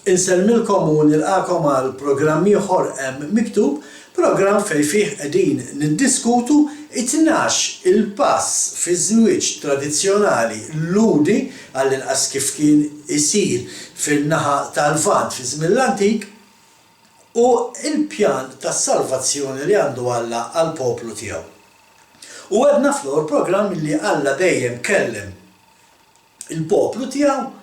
Insellmilkom u nilqakom għal programm ieħor hemm miktub, programm fejn fih qegħdin niddiskutu 12 il-pass fi żwieġ tradizzjonali ludi għall-inqas kif kien isir fin-naħa tal-Lvant fi żmien l-antik u l-pjan tas-salvazzjoni li għandu Alla għall-poplu tiegħu. U għedna fl-ewwel programm li Alla dejjem kellem il-poplu tiegħu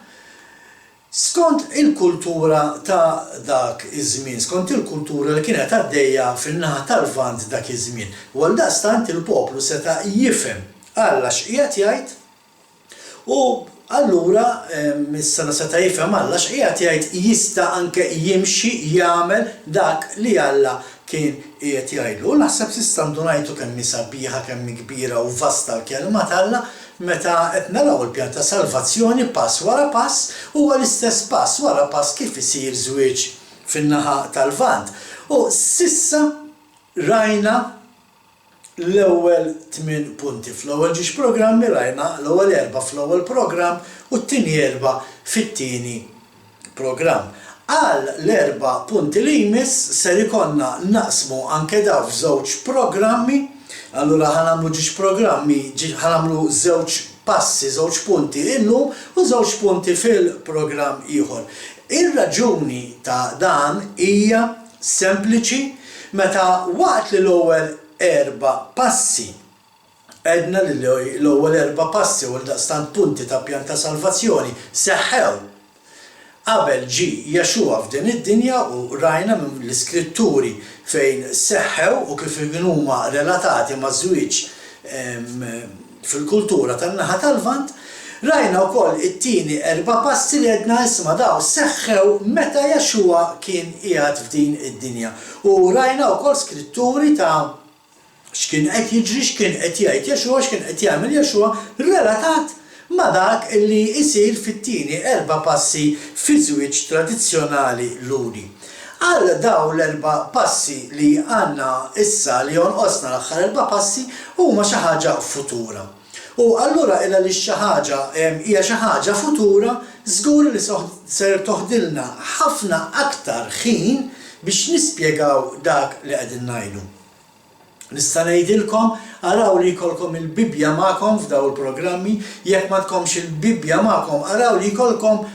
skont il-kultura ta' dak iż-żmien, skont il-kultura li kienet għaddejja fin-naħa tal-Lvant dak iż-żmien. U għaldaqstant il-poplu seta' jifhem Alla x'qiegħed jgħid u allura issa seta' jifhem Alla x'qiegħed jgħid jista' anke jimxi jagħmel dak li Alla kien qiegħed jgħidlu. U naħseb s'issa ndunajtu kemm sabiħa, kemm kbira u vasta l-kelma Alla meta qed naraw il-pjan ta' salvazzjoni pass wara pass huwa l-istess pass wara pass kif isir żwieġ fin-naħa tal-Lvant. U s'issa rajna l-ewwel 8 punti fl-ewwel ġiex programmi rajna l-ewwel 4 fl-ewwel programm u t-tieni 4 fit-tieni programm. Għal l-4 punti li jmiss ser ikollna naqsmu anke daw f'żewġ programmi. Allura ħanamlu ġiex programmi, ħanamlu żewġ passi, żewġ punti illum u żewġ punti fil-programm ieħor. Ir-raġuni ta' dan hija sempliċi meta waqt li l-ewwel 4 passi għedna li l-ewwel 4 passi u l-daqstant punti ta' pjan ta' salvazzjoni seħħew qabel ġi Jexua f'din id-dinja u rajna minn l-iskritturi fejn seħħew u kif huma relatati ma' żwieġ fil-kultura tan-naħa tal-Lvant, rajna wkoll it-tieni 4 passi li għedna isma' daw seħħew meta Jexua kien qiegħed f'din id-dinja. U rajna wkoll skritturi ta' x'kien qed jiġri, x'kien qed jgħid Jexua, x'kien qed jagħmel Jexua relatat ma' dak li jsir fit-tieni 4 passi fi żwieġ tradizzjonali ludi. Għal daw l-4 passi li għandna issa li jonqosna l-aħħar 4 passi huma xi ħaġa futura. U allura illa li xi ħaġa hija xi ħaġa futura, żgur li ser toħdilna ħafna aktar ħin biex nispjegaw dak li qegħdin ngħidu. Nista' ngħidilkom araw li jkollkom il-Bibja magħkom f'daw il-programmi, jekk ma tkomx il-Bibja magħkom araw li jkollkom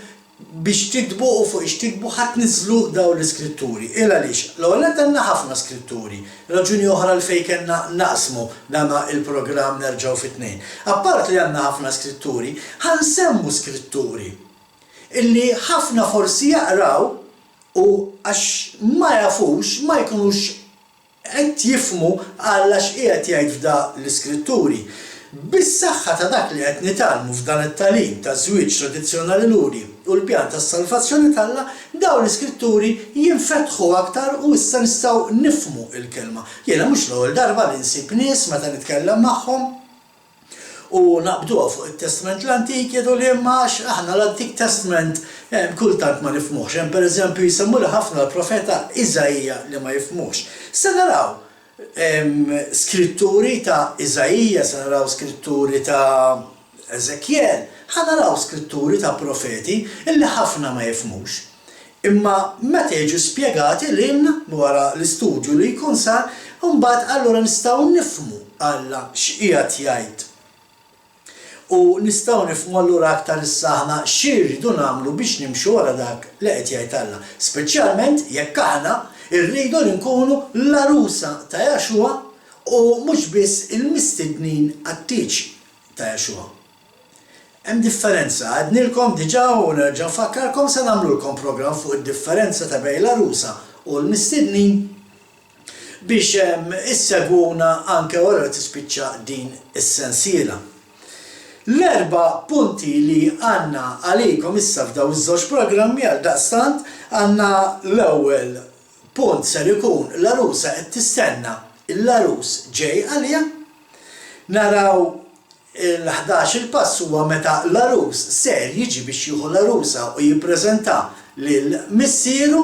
biex tikdbu u fuq ixtikbu ħadd niżlu daw l-iskritturi. Il għaliex l-ewwel għandna ħafna skritturi. Raġuni oħra l fejn kellna naqsmu dan il-programm nerġgħu fit-tnejn. Appart li għandna ħafna skritturi, ħansemmu skritturi illi ħafna forsi jaqraw u għax ma jafux, ma jkunux qed jifhmu Alla x'qiegħed jgħid f'da l-iskritturi. Bis-saħħa ta' dak li qed nitgħallmu f'dan it-tagħlim ta' żwieġ tradizzjonali ludi u l-pjan tas-salvazzjoni tagħna, dawn l-iskritturi jinfetħu aktar u issa nistgħu nifhmu l-kelma. Jiena mhux l-ewwel darba li nsib nies meta nitkellem magħhom u naqbduha fuq it-Testament l-Antik jgħidu li imma aħna l-Antik Testament kultant ma nifhmuhx. Hemm pereżempju jisemmu ħafna l-profeta Iżajja li ma jifhmux. Se naraw skritturi ta' Iżajja, se naraw skritturi ta' Eżekjel, ħanaraw skritturi ta' profeti illi ħafna ma jifhmux. Imma meta jiġu spjegati lilna wara l-istudju li jkun sar, mbagħad allura nistgħu nifhmu Alla x'qiegħed jgħid. U nistgħu nifhmu allura aktar issa aħna x'irridu nagħmlu biex nimxu wara dak li qed jgħid Alla, speċjalment jekk aħna irridu li nkunu l-arusa ta' Jexua u mhux biss il-mistednin għat-tieġ ta' Jexua. Hemm differenza, għadnilkom diġà u nerġa' nfakkarkom se nagħmlulkom programm fuq id-differenza ta' bejn l-arusa u l-mistednin biex issegwuna anke wara tispiċċa din is-sensiela. L-4 punti li għandna għalikom issa f'daw iż-żewġ programmi għaldaqstant għandna l-ewwel punt ser ikun l-arusa qed tistenna l-arus ġej għalija. Naraw il-11 il-pass huwa meta l-arus ser jiġi biex jieħu l-arusa u jippreżenta lil missieru.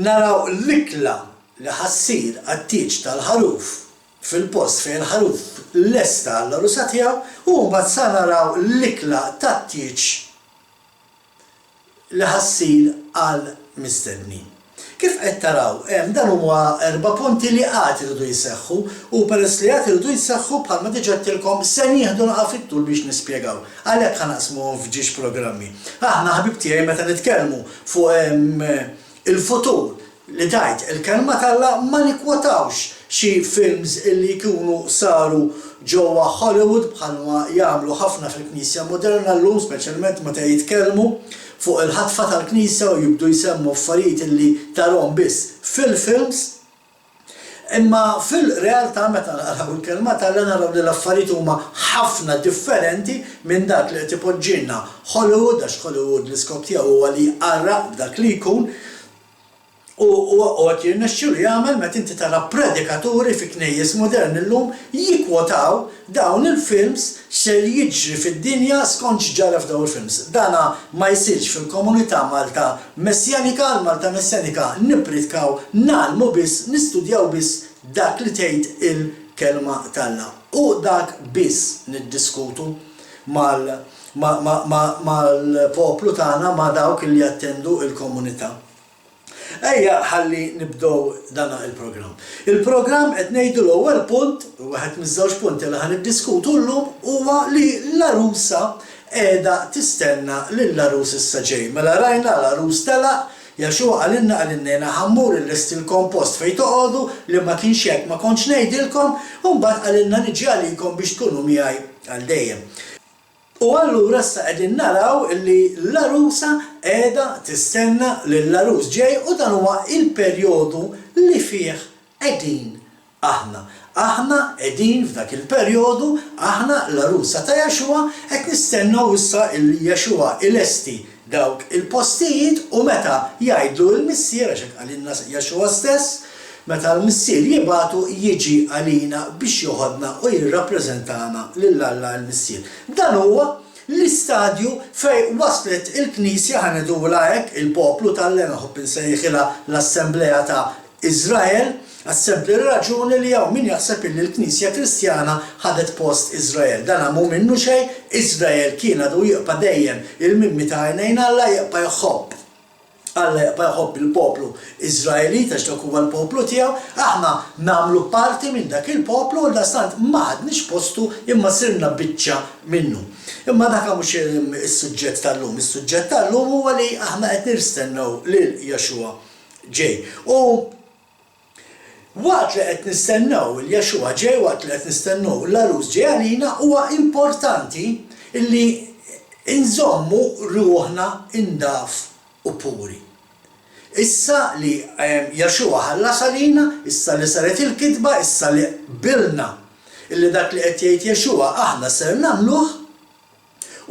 Naraw l-ikla li ħassir għat-tieġ tal-ħaruf fil-post fejn il-ħaruf lesta l-arusa tiegħu u mbagħad sa naraw l-ikla tat-tieġ li ħassir għal mistednin. Kif qed taraw, dan huma 4 punti li qatt iridu jseħħu u peress li qatt iridu jseħħu bħalma diġà għedtilkom se nieħdu naqa' fit-tul biex nispjegaw. Għalhekk ħanaqsmuhom f'ġiex programmi. Aħna ħbib tiegħi meta nitkellmu fuq il-futur li tajt il-kelma tal-Alla ma nikkwotawx xi films illi jkunu saru ġewwa Hollywood bħalma jagħmlu ħafna fil-Knisja Moderna llum speċjalment meta jitkellmu fuq il-ħatfa tal-Knisja u jibdu jsemmu affarijiet illi tarhom biss fil-films, imma fil-realtà meta naraw il-kelma tal-Alla naraw li l-affarijiet huma ħafna differenti minn dak li qed ipoġġilna Hollywood għax Hollywood l-iskop tiegħu huwa li jqarraq b'dak li jkun u għat jirnexxielu jagħmel meta inti tara predikaturi fi knejjes moderni llum jikkwotaw dawn il-films x'ser jiġri fid-dinja skont x'ġara f'dawn il-films. Dana ma jsirx fil-komunità Malta Messjanika, l-Malta Messjanika nippritkaw nagħlmu biss, nistudjaw biss dak li tgħid il-kelma tal-Alla. U dak biss niddiskutu mal-poplu tagħna ma' dawk li jattendu il-komunità. Ejja ħalli nibdew dana il-programm. Il-programm qed ngħidu l-ewwel punt, waħed miż-żewġ punti li ħaniddiskutu llum huwa li l-arusa qiegħda tistenna lill-arus issa ġej. Mela rajna l-arus telaq, Jaxua għalinna ħammur il-list il-kompost fejn toqgħodu li ma kienx hekk ma kontx ngħidilkom u mbagħad għalinna niġi għalikom biex tkunu miegħi għal dejjem. U allura issa qegħdin naraw li l-arusa qiegħda tistenna lill-arus ġej u dan huwa il-perjodu li fih qegħdin aħna. Aħna qegħdin f'dak il-perjodu, aħna l-arusa ta' Jaxua qed nistennew issa li Jaxua ilesti dawk il-postijiet u meta jgħidlu l-missier għax hekk għalilna Jaxua stess, meta l-missier jibgħatu jiġi għalina biex joħodna u jirrappreżentana lill-Alla l-missier. Dan huwa l-istadju fejn waslet il-Knisja ħanedula hekk il-poplu tal-Alla naħobb insejħilha l-Assembleja ta' Iżrael, assembli raġuni li hawn min jaħseb li l-Knisja Kristjana ħadet post Iżrael. Dan mhu minnu xejn, Iżrael kien għadu jibqa' dejjem il-mimmi ta' għajnejn Alla jibqa' jħobb. Alla jibqa' jħobb il-poplu Iżraelita għax dak huwa l-poplu tiegħu, aħna nagħmlu parti minn dak il-poplu u dastant ma ħadniex postu imma sirna biċċa minnu. Imma dak mhux is-suġġett tal-lum. Is-suġġett tal-lum huwa li aħna qed nistennew lil Jaxua ġej. U waqt li qed nistennew il Jaxua ġej, waqt li qed nistennew l-arus ġej għalina huwa importanti li nżommu ruħna indaf u puri. Issa li Jaxua ħallas għalina, issa li saret il-kitba, issa li bilna illi dak li qed jgħid Jaxua aħna ser nagħmluh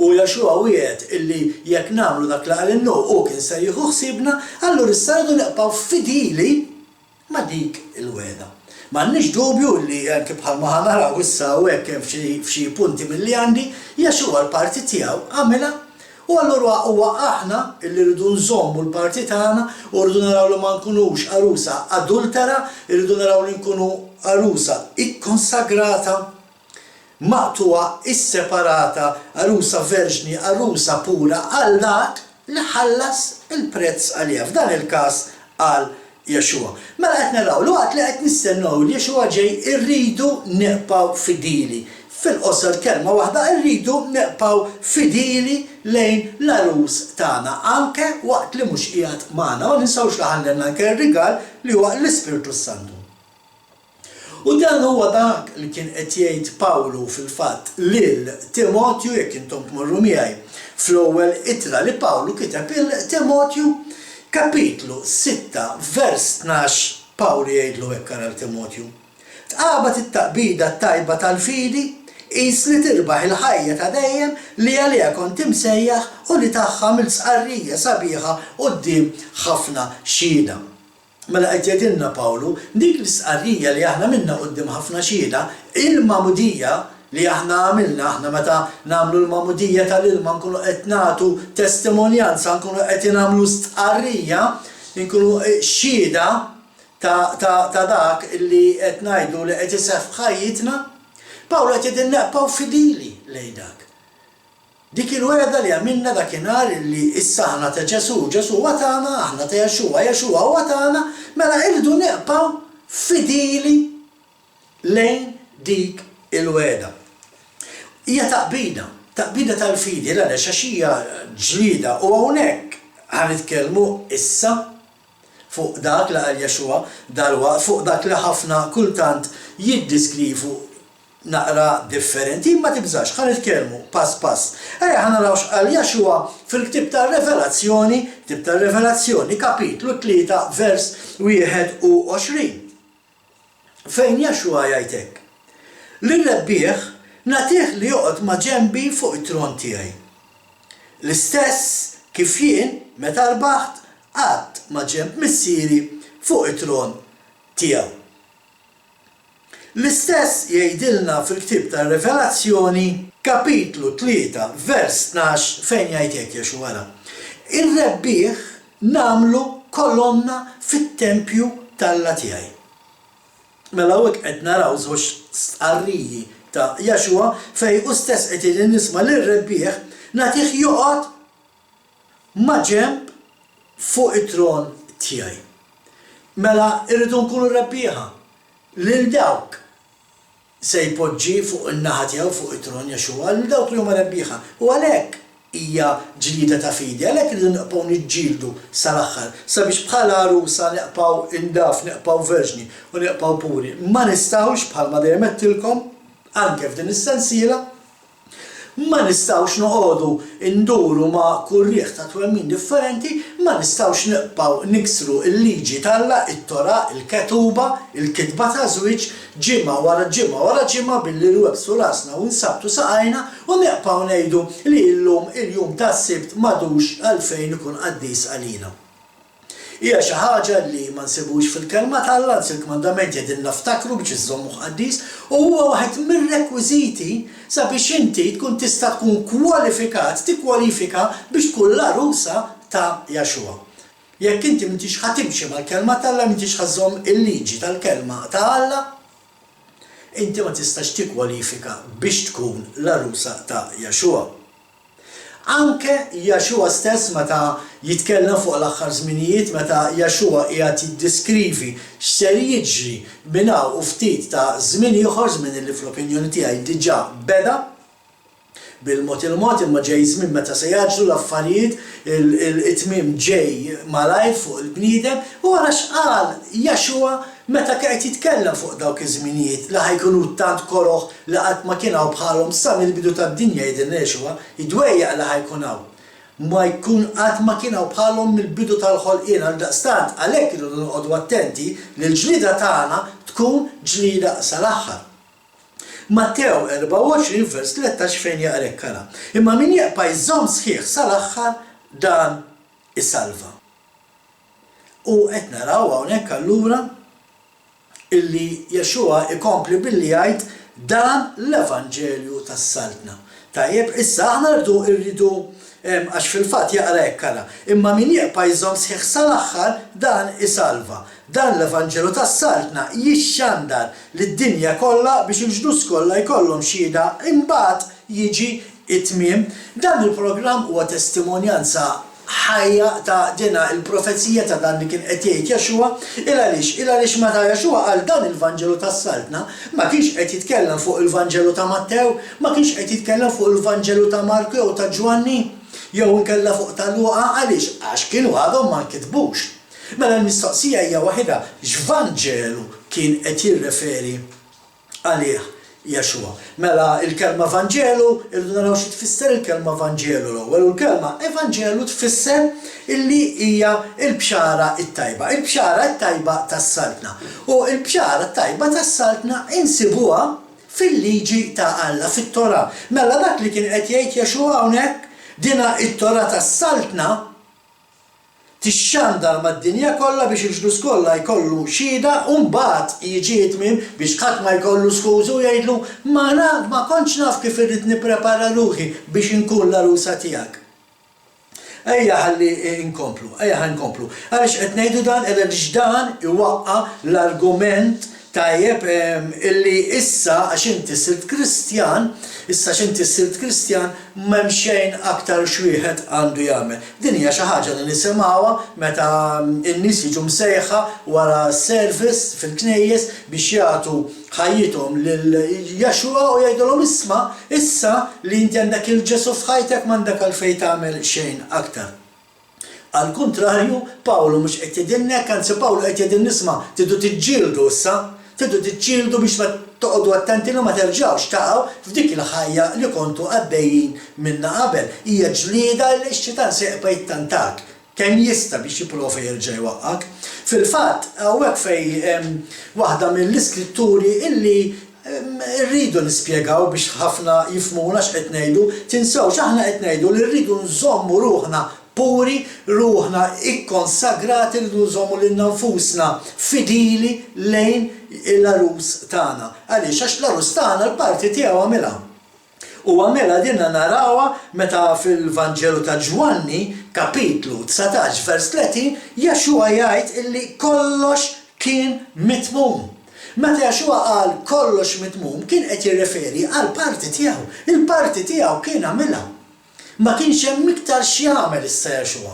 u Jaxua wiegħed illi jekk nagħmlu dak li qalinnu u kien se jieħu ħsiebna, allura issa rridu neqgħu fidili ma' dik il-weda. M'għandniex dubju li anke bħalma ħanaraw issa u hekk hemm f'xi punti milli għandi Jaxua l-parti tiegħu għamilha. U allura huwa aħna illi rridu nżommu l-parti tagħna u rridu naraw li ma nkunux arusa adultera, rridu naraw li nkunu arusa ikkonsagrata, maqtuwa, isseparata, arusa verġni, arusa pura għal dak li ħallas il-prezz għalija. F'dan il-każ għal Jaxua. Mela qed naraw li waqt li qed nistennew li Jaxua ġej irridu neqgħu fidili. Fil-qosor kelma waħda rridu neqgħu fidili lejn l-arus tagħna anke waqt li mhux qiegħed magħna u ninsawx li ħallelna anke r-rigal li huwa l-Ispiritu Santu. U dan huwa dak li kien qed jgħid Pawlu fil-fatt lil Timotju jekk intom tmorru miegħi fl-ewwel ittra li Pawlu kiteb il-Timotju kapitlu 6 vers 12 Pawlu jgħidlu hekk għal Timotju. Tqabad it-taqbida tajba tal-fidi qis li tirbaħ il-ħajja ta' dejjem li għaliha kont imsejjaħ u li tagħha mill-sqarrija sabiħa quddiem ħafna xhieda. Mela qed jgħidilna Pawlu dik l-sqarrija li aħna minna quddiem ħafna xhieda, il-mamudija li aħna għamilna aħna meta nagħmlu l-mamudija tal-ilma nkunu qed nagħtu testimonjanza, nkunu qed nagħmlu stqarrija, nkunu xhieda ta' dak li qed ngħidu li qed iseħħ f'ħajjitna. Pawlu qed jgħidilna neqgħu fidili lejn dak. Dik il-weda li għamilna dakinhar li issa aħna ta' Ġesu huwa tagħna, aħna ta' Jexuwa huwa tagħna, mela irridu neqpaw fidili lejn dik il-weda. Hija taqbida tal-fidi għaliex għax hija ġlieda u hawnhekk ħanitkellmu issa fuq dak li qal Jexuwa dalwa, fuq dak li ħafna kultant jiddiskrivu naqra differenti, ma tibżax, ħanitkellmu pass pass. Ħanarawx qal Jexuwa fil-ktib tar-Revelazzjoni, kapitlu 3 vers 21. Fejn Jexuwa jgħid hekk: Lir-rebbieħ nagħtih li joqgħod ma' ġenbi fuq it-tron tiegħi. L-istess kif jien meta rbaħt qatt ma' ġenb missieri fuq it-tron tiegħu. L-istess jgħidilna fil-ktib tar-Revelazzjoni kapitlu 3 vers 12 fejn jgħid hekk Jexuwa wara. Ir-rebbieħ nagħmlu kolonna fit-tempju tal-Alla tiegħi. Mela hekk qed naraw żewġ stqarriji ta' Jexuwa fejn hu stess qed jgħid nisma' lir-rebbieħ nagħtih joqgħod ma' ġenb fuq it-tron tiegħi. Mela irridu nkunu rebbieħa lil dawk se jpoġġi fuq in-naħa tiegħu fuq it-tron Jexuwa lil dawk li huma rebbieħa. U għalhekk hija ġlieda ta' fidi, għalhekk irridu neqgħu niġġieldu sal-aħħar sabiex bħala arusa neqgħu indaf, neqgħu verġni u neqgħu puri. Ma nistgħux bħalma dejjem qedtilkom anke f'din is-sensiela ma nistgħux noqogħdu nduru ma' kurrieħ ta' twemmin differenti, ma nistgħux neqgħu niksru l-liġi tal-Alla, it-Tora, il-ketuba, il-kitba ta' żwieġ ġimgħa wara ġimgħa billi nwebsu rasna u nsabtu saqajna u neqgħu ngħidu li llum il-jum tas-Sibt m'għadux għalfejn ikun qaddis għalina. Hija xi ħaġa li ma nsibux fil-kelma tal-Alla, il-kmandament jgħidilna ftakru biex iżommu qaddis u huwa waħed mir-rekwiżiti sabiex inti tkun tista' tkun tikkwalifika biex tkun l-arusa ta' Jexuwa. Jekk inti m'intix ħatimxi mal-kelma tal-Alla, m'intix ħażomm il-liġi tal-kelma ta' Alla, inti ma tistax tikkwalifika biex tkun l-arusa ta' Jexuwa. Anke Jexuwa stess meta jitkellem fuq l-aħħar żminijiet, meta Jexuwa qiegħed jiddeskrivi x'ser jiġri minn hawn u ftit ta' żmien ieħor, żmien li fl-opinjoni tiegħi diġà beda bil-mod imma ġej żmien meta se jaġru l-affarijiet, it-tmiem ġej malajr fuq il-bniedem u wara x'qal Jexuwa meta qed jitkellem fuq dawk iż-żminijiet li ħajkunu tant koroħ li qatt ma kien hawn bħalhom sa mill-bidu tad-dinja jgħidilna Jexuwa, jidwejjaq li ħajkun hawn. Ma jkun qatt ma kien hawn bħalhom mill-bidu tal-ħolqien għaldaqstant għalhekk irridu noqogħdu attenti li l-ġlieda tagħna tkun ġlieda sal-aħħar. Mattew 24 vers 13 fejn jaqra hekk ara. Imma min jaqpa' jżomm sħiħ sal-aħħar dan isalva. U qed naraw hawnhekk allura illi Jexuwa ikompli billi jgħid dan l-Evanġelju tas-Saltna. Tajjeb, issa aħna rridu għax fil-fatt jaqra hekk ara. Imma min jaqpa' jżomm sħiħ sal-aħħar dan isalva. Dan l-Evanġelju tas-Saltna jixxandar lid-dinja kollha biex il-ġnus kollha jkollhom xhieda imbagħad jiġi it-tmiem. Dan il-programm huwa testimonjanza ħajja ta' dina il-profezija ta' dan li kien qed jgħid Jexuwa għaliex meta Jexuwa għal dan il-Vanġelu tas-Saltna ma kienx qed jitkellem fuq il-Vanġelu ta' Mattew, ma kienx qed jitkellem fuq il-Vanġelu ta' Marku jew ta' Ġwanni jew inkella fuq ta' Luqa għax kienu għadhom ma nkitbux. Mela l-mistoqsija hija waħda x'Vanġelu kien qed jirreferi għalih Jexuwa. Mela il-kelma Vanġelu, irridu naraw xi tfisser il-kelma Vanġelu l-ewwel u l-kelma Evanġelu tfisser illi hija l-bxara t-tajba, il-bxara t-tajba tas-Saltna. U l-bxara t-tajba tas-Saltna insibuha fil-liġi ta' Alla, fit-Tora. Mela dak li kien qed jgħid Jexuwa hawnhekk dina t-Tora tas-Saltna tixxandar mad-dinja kollha biex il-ġnus kollha jkollu xhieda u mbagħad jiġi jitmiem biex ħadd ma jkollu skużu jgħidlu ma kontx naf kif irrid nipprepara ruħi biex inkun l-arusa tiegħek. Ejja ħalli nkomplu. Għaliex qed ngħidu dan għaliex dan iwaqqa l-argument Tajjeb, illi issa għax inti sirt Kristjan, m'hemm xejn aktar xwieħed għandu jagħmel. Din hija xi ħaġa li nisimgħuha meta n-nies jiġu msejħa wara service fil-knejjes biex jagħtu ħajjithom lil Jaxua u jgħidulhom isma' issa li inti għandek il-Ġesu f'ħajtek m'għandek għalfejn tagħmel xejn aktar. Al kontrarju, Pawlu mhux qed jgħidilnek, anzi Pawlu qed jgħidilna isma' tridu tiġġieldu issa, tridu tiġġieldu biex ma toqgħodu attenti li ma terġgħux taqgħu f'dik il-ħajja li kontu għaddejjin minnha qabel. Hija ġlieda li x-xitan se jqpa jittantak kemm jista' biex jipprova jerġa' jwaqqak. Fil-fatt hawnhekk fejn waħda mill-iskritturi illi rridu nispjegaw biex ħafna jifhmuna x'qed ngħidu, tinsewx aħna qed ngħidu li rridu nżommu ruħna puri, ruħna ikkonsagrati, rridu nżommu lil nfusna fidili lejn l-arus tagħna. Għaliex għax l-arus tagħna l-parti tiegħu għamilha. U għamilha dinna narawha meta fil-Vanġelu ta' Ġwanni, kapitlu 19 vers 30, Jaxua jgħid illi kollox kien mitmum. Meta Jaxua qal kollox mitmum kien qed jirreferi għal parti tiegħu. Il-parti tiegħu kien għamilha. Ma kienx hemm iktar x'jagħmel issa Jaxua.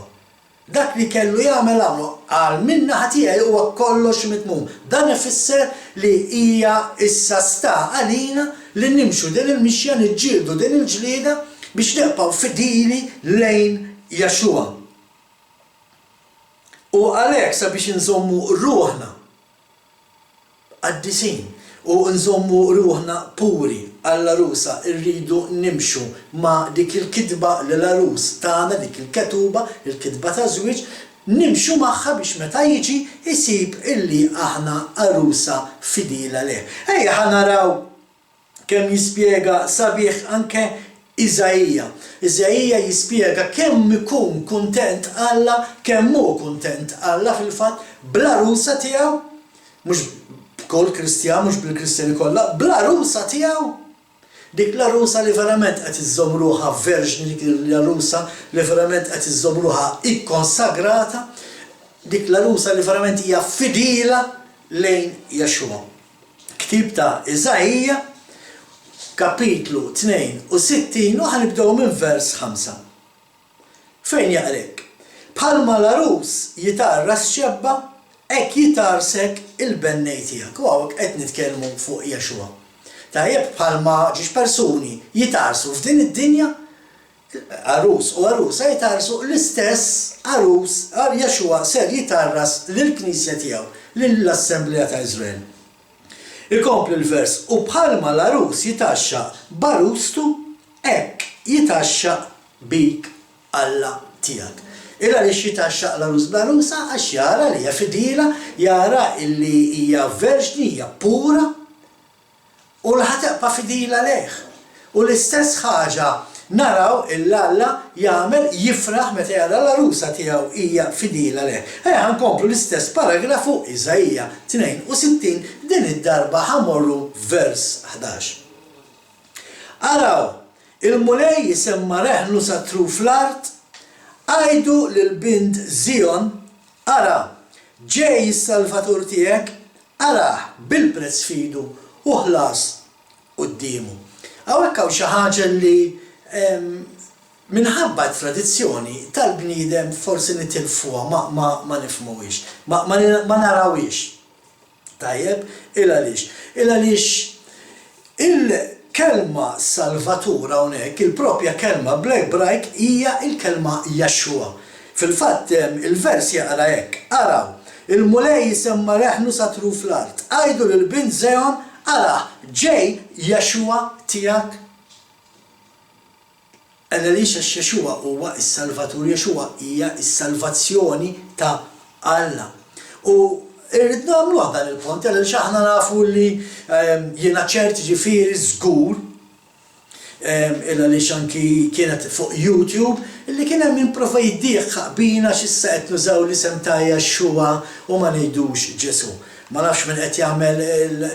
Dak li kellu jagħmel għamlu għal min-naħa tiegħi huwa kollox mitmum. Dan ifisser li hija issa sta għalina li nimxu din il-mixja niġġieldu din il-ġlieda biex neqgħu fidili lejn Jaxua. U għalhekk sabiex inżommu ruħna qaddisin u nżommu ruħna puri għall-arusa rridu nimxu ma' dik il-kidba l-arus tagħna, dik il-ketuba, il-kidba ta' żwieġ, nimxu magħha biex meta jiġi isib illi aħna arusa fidila leh. Ejja ħanaraw kemm jispjega sabiħ anke Iżajija. Iżajija jispjega kemm ikun kuntent Alla, kemm hu kuntent Alla fil-fatt bl-arusa tiegħu, mhux kol Kristjan, mhux bil-Kristjani kollha, bl-arusa tiegħu. Dik l-arusa li verament qed iżżomm ruħha verġni, dik l-arusa li verament qed iżżomm ruħha ikkonsagrata, dik l-arusa li verament hija fidila lejn Jaxua. Ktib ta' Iżajija, kapitlu 62 u ħanibdew minn vers 5. Fejn jaqrek? Bħalma l-arus jitarras xebba, hekk jitarsek il-bennej tiegħek. U hawnhekk qed nitkellmu fuq Jaxua. Tajjeb bħalma ġiex persuni jitarsu f'din id-dinja, arus u arusa jitarsu l-istess arus Jaxua ser jitarras lill-Knisja tiegħu, lill-Assembleja ta' Iżrael. Ikompli l-vers, u bħalma l-arus jitaxxa barustu, hekk jitaxxa bik Alla tiegħek. Illa li jitaxxa l-arus bl-arusa għax jara li hija fidila, jara li hija verġni, hija pura, u l-ħataqpa fidila leħ. U l-istess ħaġa naraw il-Alla jagħmel jifraħ meta jara l-arusa tiegħu hija fidila leħ. Ejja nkomplu l-istess paragrafu Iżajija 62 din id-darba ħamorru vers 11. Araw, il-mulej jisemma reħnu satru fl-art, għajdu lil-bint Zion, ara, ġej is-Salvatur tiegħek, araħ bil-prezz fidu u ħlas qudiemu. Hawnhekk hawn xi ħaġa li minħabba tradizzjoni tal-bniedem forsi nitilfuha ma nifhmuhiex, ma narawhiex. Tajjeb, il għaliex il-kelma Salvatur hawnhekk, il-propja kelma bl-Ebrajk hija il-kelma Jaxua. Fil-fatt il-vers jaqra hekk, araw, il-mulej jisemma reħnu satru fl-art, għajdu lil-bint Zion, ara, ġej Jaxua tiegħek. Għaliex għax Jaxua huwa is-Salvatur, Jaxua hija s-salvazzjoni ta' Alla. U irrid nagħmlu dan il-punt, għaliex aħna nafu li jiena ċert ġifieri żgur, għaliex anki kienet fuq YouTube, illi kien hemm jipprova jiddieħ bina x'issa qed nużaw l-isem ta' Jaxua u ma ngħidux Ġesu. Ma nafx min qed jagħmel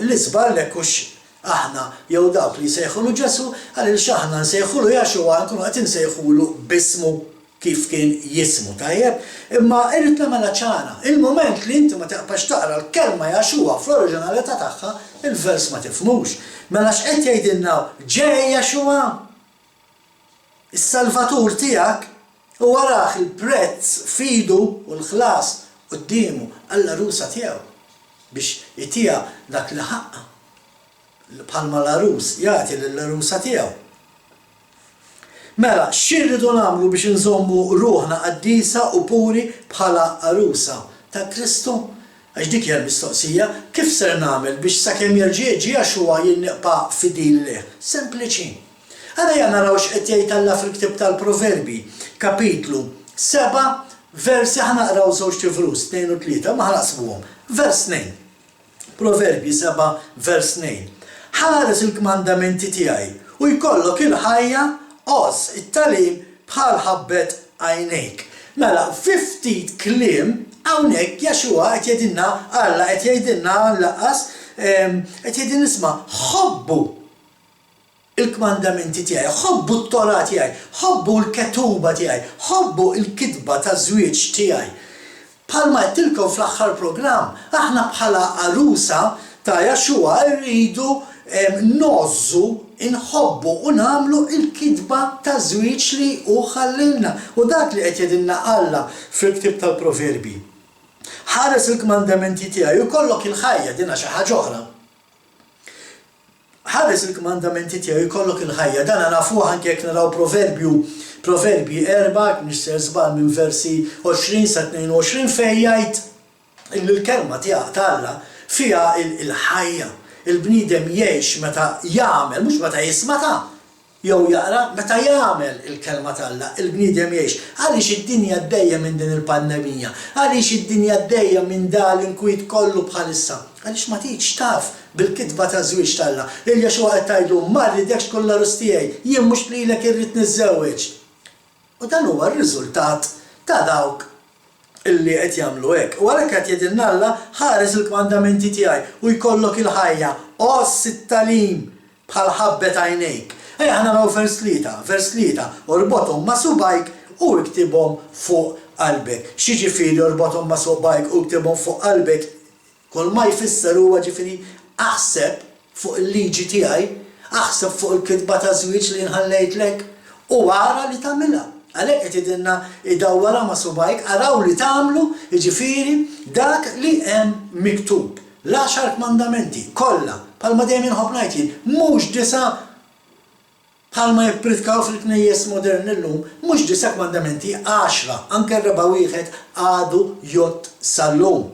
l-isbar lekkux aħna jew dawk li jsejħulu Ġesu, għaliex aħna nsejħulu Jaxua nkunu qed insejħulu bismu kif kien jismu tajjeb, imma irrid nagħmilha ċara. Il-moment li inti ma taqbax taqra l-kelma Jaxua fl-oriġinalità tagħha, il-vers ma tifhmux. Mela x'qed jgħidilna ġej Jaxua, is-Salvatur tiegħek, u waraħ il-prezz fidu u l-ħlas qudiemu għall-arusa tiegħu biex itija dak li ħaqqa bħalma l-arus jagħti lill-arusa tiegħu. Mela, x'irridu nagħmlu biex inżommu ruħna qaddisa u puri bħala arusa ta' Kristu? Għax dik hija l-mistoqsija, kif ser nagħmel biex sakemm jerġa' Jaxua jinneqpa' fidil lih? Sempliċi. Għana naraw x'qed jgħid Alla fil-Ktieb tal-Proverbi, kapitlu 7, versi ħana naqraw żewġ tifrus, 2 u 3, ma ħanaqsbuhom. Vers 2. Proverbi 7, vers 2. Ħares il-kmandamenti tiegħi u jkollok il-ħajja os it-talim bħal ħabbet għajnejk. Mela, 50 kliem hawnhekk Jaxua qed jgħidilna Alla qed jgħidilna laqas qed jgħidilna isma' ħobbu il-kmandamenti tiegħi, ħobbu t-Torah tiegħi, ħobbu l-ketuba tiegħi, ħobbu l-kitba ta' żwieġ tiegħi. Bħalma qedtilkom fl-aħħar programm, aħna bħala arusa ta' Jaxua rridu nozzu, inħobbu u nagħmlu l-kitba ta' żwieġ li hu ħallilna. U dak li qed jgħidilna Alla fil-Ktieb tal-Proverbi. Ħares il-kmandamenti tiegħi u jkollok il-ħajja dinha xi ħaġa oħra. Ħares il-kmandamenti tiegħu jkollok il-ħajja, dan nafuh anke jekk naraw Proverbi 4, nixser żball minn versi 20 sa 22 fejn jgħid il-kelma tiegħek Alla fiha il-ħajja. Il-bniedem jgħix meta jagħmel, mhux meta jisma' jew jaqra, meta jagħmel il-kelma Alla, il-bniedem jgħix. Għaliex id-dinja għaddejja minn din il-pandemija, għaliex id-dinja għaddejja minn dan l-inkwiet kollu bħalissa. Għaliex ma tiġ taf bil-kitba ta' żwieġ Alla. Il-Jaxua qed tgħidlu ma rridekx kollha arus tiegħi, jien mhux lilek irrid niżżewweġ. U dan huwa r-riżultat ta' dawk illi qed jagħmlu hekk. U għalhekk qed jgħidilna Alla ħares il-kmandamenti tiegħi u jkollok il-ħajja os it-talim bħal ħabbet għajnejk. Ejja ħana naraw vers 3, orbothom ma' subajk u iktibhom fuq qalbek. X'jiġifieri orbothom ma' subajk u iktibhom fuq qalbek? Kull ma jfisser huwa ġifieri aħseb fuq il-liġi tiegħi, aħseb fuq il-kitba ta' żwieġ li nħallejtlek u ara li tagħmilha. Għalhekk qed jgħidilna idawwara ma' subajk, araw li tagħmlu, jiġifieri dak li hemm miktub. L-10 kmandamenti kollha, bħalma dejjem inħobb ngħid jien, mhux 9 bħalma jippritkaw fil-knejjes moderni llum, mhux 9 kmandamenti, 10, anke r-raba' wieħed għadu jgħod sal-lum.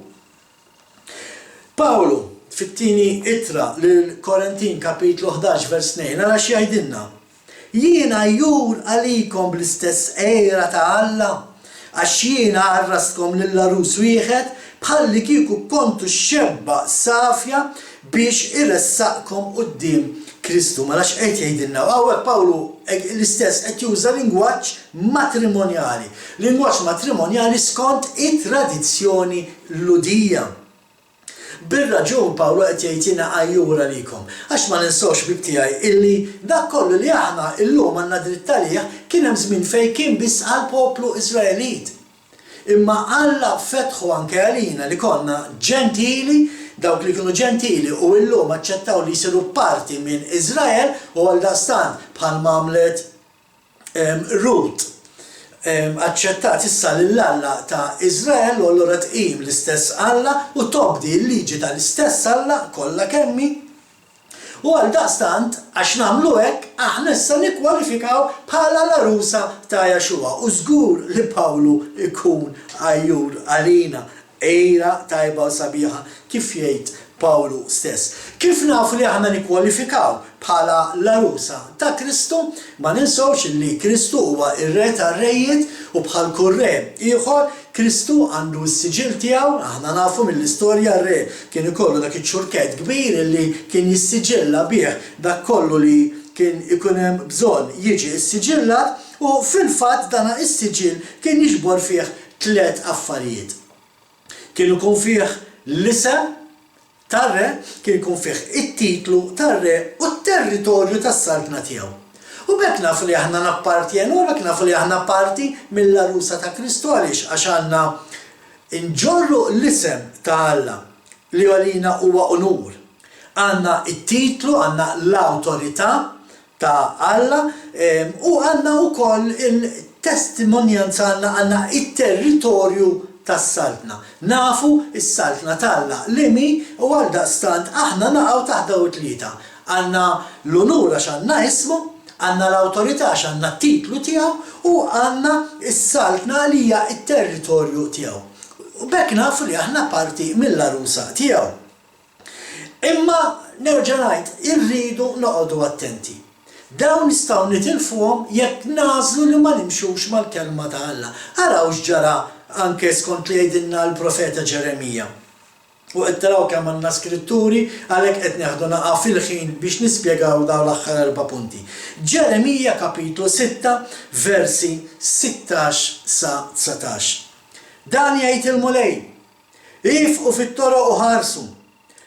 Pawlu fit-tieni ittra lill-Korintin kapitlu 11 vers 2 ara x'jgħidilna. Jiena jur għalikom bl-istess ejra ta' Alla, għax jiena għarrastkom lill-arus wieħed bħalli kieku kontu xebba safja biex irressaqkom quddiem Kristu. Mela x'qed jgħidilna? Hawnhekk Pawlu l-istess qed juża lingwaġġ matrimonjali. Lingwaġġ matrimonjali skont it-tradizzjoni ludija. Bir-raġun Pawlu qed jgħidilna għajjur għalikom. Għax ma ninsawx bib tiegħi illi dak kollu li aħna llum għandna dritt għalih kien hemm żmien fejn kien biss għall-poplu Iżraelit. Imma Alla fetħu anke għalina li konna ġentili, dawk li kienu ġentili u llum aċċettaw li jsiru parti minn Iżrael u għaldaqstant bħalma għamlet Rut aċċettat issa lill-Alla ta' Iżrael u allura tqim l-istess Alla u tobdi l-liġi tal-istess Alla kollha kemmi. U għaldaqstant għax nagħmlu hekk aħna issa nikkwalifikaw bħala l-arusa ta' Jaxua u żgur li Pawlu ikun għajjur għalina ejra tajba u sabiħa kif jgħid Pawlu stess. Kif nafu li aħna nikkwalifikaw bħala l-arusa ta' Kristu? Ma ninsawx li Kristu huwa ir-re tar-rejiet u bħal kull re ieħor Kristu għandu s-siġil tiegħu, aħna nafu mill-istorja r-re kien ikollu dak iċ-ċurket kbir li kien jissiġilla bih dak kollu li kien ikun hemm bżonn jiġi s-siġillat u fil-fatt dan is-siġil kien jiġbor fih 3 affarijiet. Kien ikun fih l-isem tar-re, kien ikun fih it-titlu tar-re u t-territorju tas-saltna tiegħu. U bekk nafu li aħna nappartjenu, u bekk nafu li aħna parti mill-arusa ta' Kristu għax għandna inġorru l-isem ta' Alla li għalina huwa onur. Għandna it-titlu, għandna l-awtorità ta' Alla u għandna wkoll il-testimonjanza, għandna it-territorju tas-saltna. Nafu is-saltna ta' Alla li mi u għaldaqstant aħna naqgħu taħt dawn it-tlieta. Għandna l-onur għax għandna ismu, għandna l-awtorità għax għandna t-titlu tiegħu u għandna is-saltna li hija t-territorju tiegħu. U bekk nafu li aħna parti mill-arusa tiegħu. Imma nerġa' ngħid, irridu noqogħdu attenti. Dawn nistgħu nitilfuhom jekk nażlu li ma nimxux mal-kelma ta' Alla. Araw x'ġara anke skont li jgħidilna l-profeta Ġeremija. U qed taraw kemm għandna skritturi għalhekk qed neħdu naqa' fil-ħin biex nispjegaw dawn l-aħħar 4 punti. Ġeremija kapitlu 6 versi 16 sa 19. Dan jgħid il-mulej, ifqu fit-toroq u ħarsu,